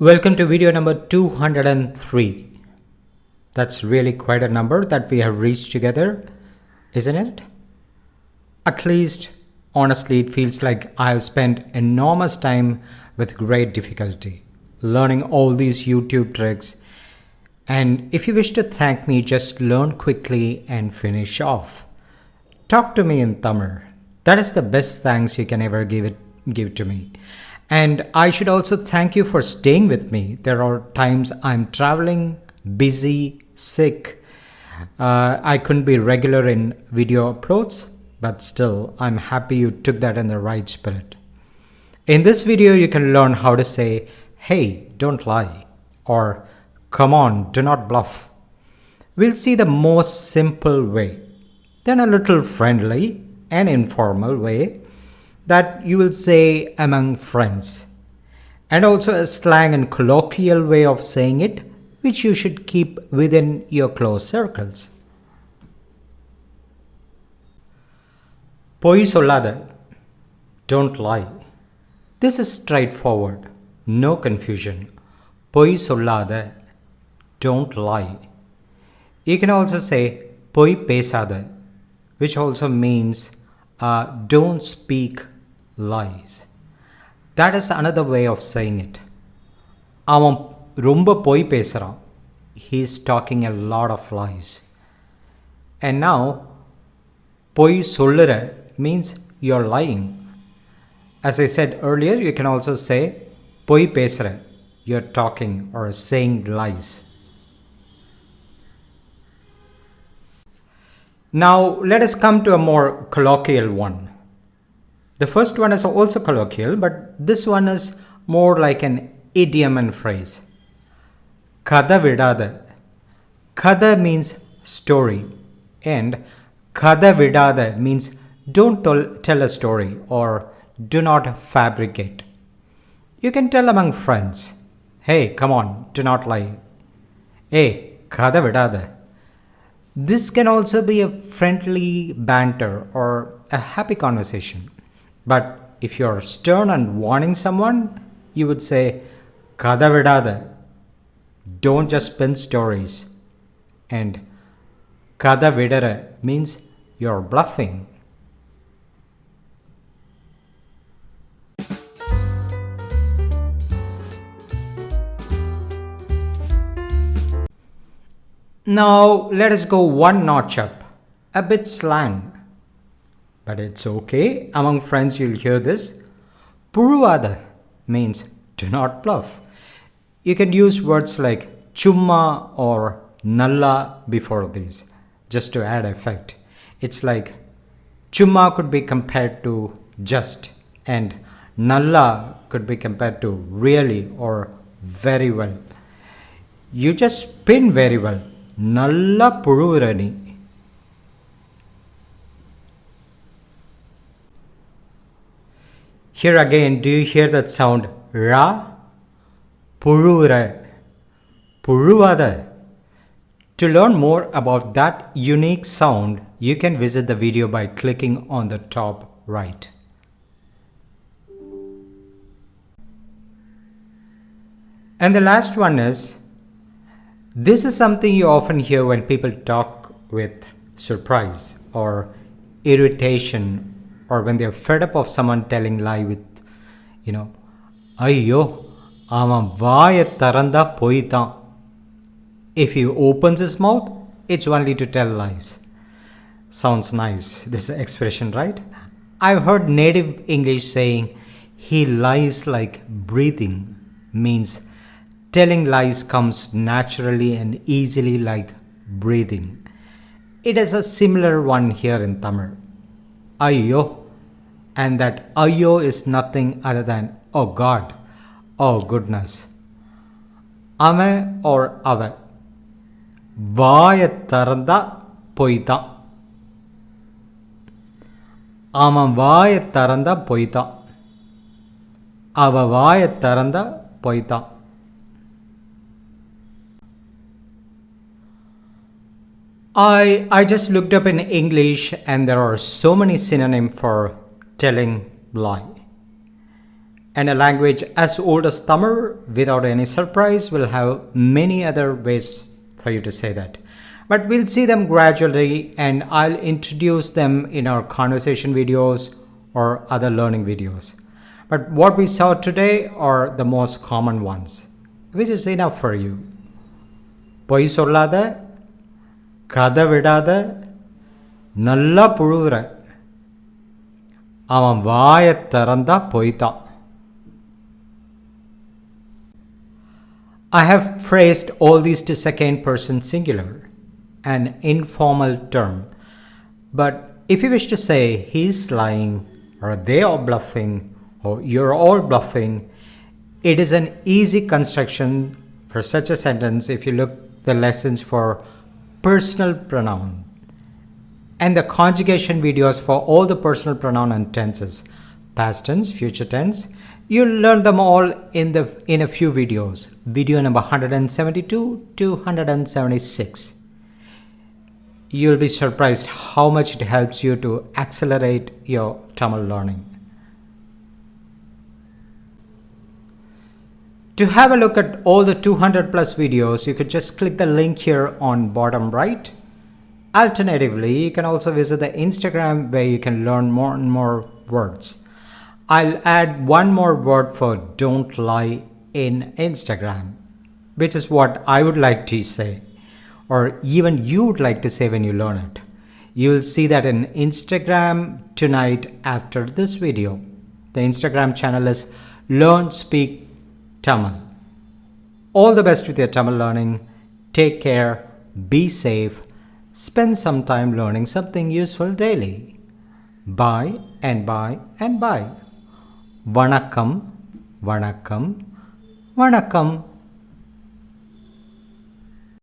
Welcome to video number 203. That's really quite a number that we have reached together, isn't it? At least, honestly, it feels like I have spent enormous time with great difficulty learning all these YouTube tricks. And if you wish to thank me, just learn quickly and finish off. Talk to me in Tamil. That is the best thanks you can ever give to me. And I should also thank you for staying with me. There are times I'm traveling, busy, sick. I couldn't be regular in video uploads, but still, I'm happy you took that in the right spirit. In this video, you can learn how to say, hey, don't lie, or come on, do not bluff. We'll see the most simple way, then a little friendly and informal way that you will say among friends, and also a slang and colloquial way of saying it, which you should keep within your close circles. Poi sollada, don't lie. This is straightforward, no confusion. Poi sollada, don't lie. You can also say poi pesada, which also means don't speak lies. That is another way of saying it. அவன் ரொம்ப பொய் பேசுறான். He is talking a lot of lies. And now, பொய் சொல்லுற means you're lying. As I said earlier, you can also say பொய் பேசுற, you're talking or saying lies. Now, let us come to a more colloquial one. The first one is also colloquial, but this one is more like an idiom and phrase. Kada vidada. Kada means story, and kada vidada means don't tell a story or do not fabricate. You can tell among friends, hey, come on, do not lie. Hey, kada vidada. This can also be a friendly banter or a happy conversation. But if you're stern and warning someone, you would say, Kada vidada. Don't just spin stories. And Kada vidara means you're bluffing. Now let us go one notch up, a bit slang. But it's okay, among friends you'll hear this. Puruvada means do not bluff. You can use words like chumma or nalla before these, just to add effect. It's like chumma could be compared to just, and nalla could be compared to really or very well. You just spin very well. Nalla puruvurani. Here again, do you hear that sound? Ra? Puruvura. Puruvada. To learn more about that unique sound, you can visit the video by clicking on the top right. And the last one is, this is something you often hear when people talk with surprise or irritation, or when they're fed up of someone telling lie with, Ayyo, avan vaaya taranda poithan. If he opens his mouth, it's only to tell lies. Sounds nice, this expression, right? I've heard native English saying, he lies like breathing, means telling lies comes naturally and easily like breathing. It is a similar one here in Tamil. Ayyo. And that ayyo is nothing other than oh God, oh goodness. Ame or ava. Vaaya taranda poithan. Ama vaaya taranda poithan. Ava vaaya taranda poithan. I just looked up in English and there are so many synonyms for telling lie. And a language as old as Tamil, without any surprise, will have many other ways for you to say that. But we'll see them gradually, and I'll introduce them in our conversation videos or other learning videos. But what we saw today are the most common ones, which is enough for you. பொய் சொல்லாத, கதை விடாத, நல்லா புழுகுற, அவன் வாயை திறந்தா பொய்தான். I have phrased all these to second person singular, an informal term. But if you wish to say he's lying, or they are bluffing, or you're all bluffing, it is an easy construction for such a sentence if you look the lessons for personal pronoun and the conjugation videos for all the personal pronoun and tenses, past tense, future tense. You'll learn them all in a few videos. Video number 172 to 176. You'll be surprised how much it helps you to accelerate your Tamil learning. To have a look at all the 200 plus videos, you could just click the link here on bottom right. Alternatively, you can also visit the Instagram where you can learn more and more words. I'll add one more word for don't lie in Instagram, which is what I would like to say, or even you would like to say when you learn it. You will see that in Instagram tonight after this video. The Instagram channel is Learn Speak Tamil. All the best with your Tamil learning. Take care, be safe, spend some time learning something useful daily. Bye and bye and bye. Vanakkam, vanakkam, vanakkam.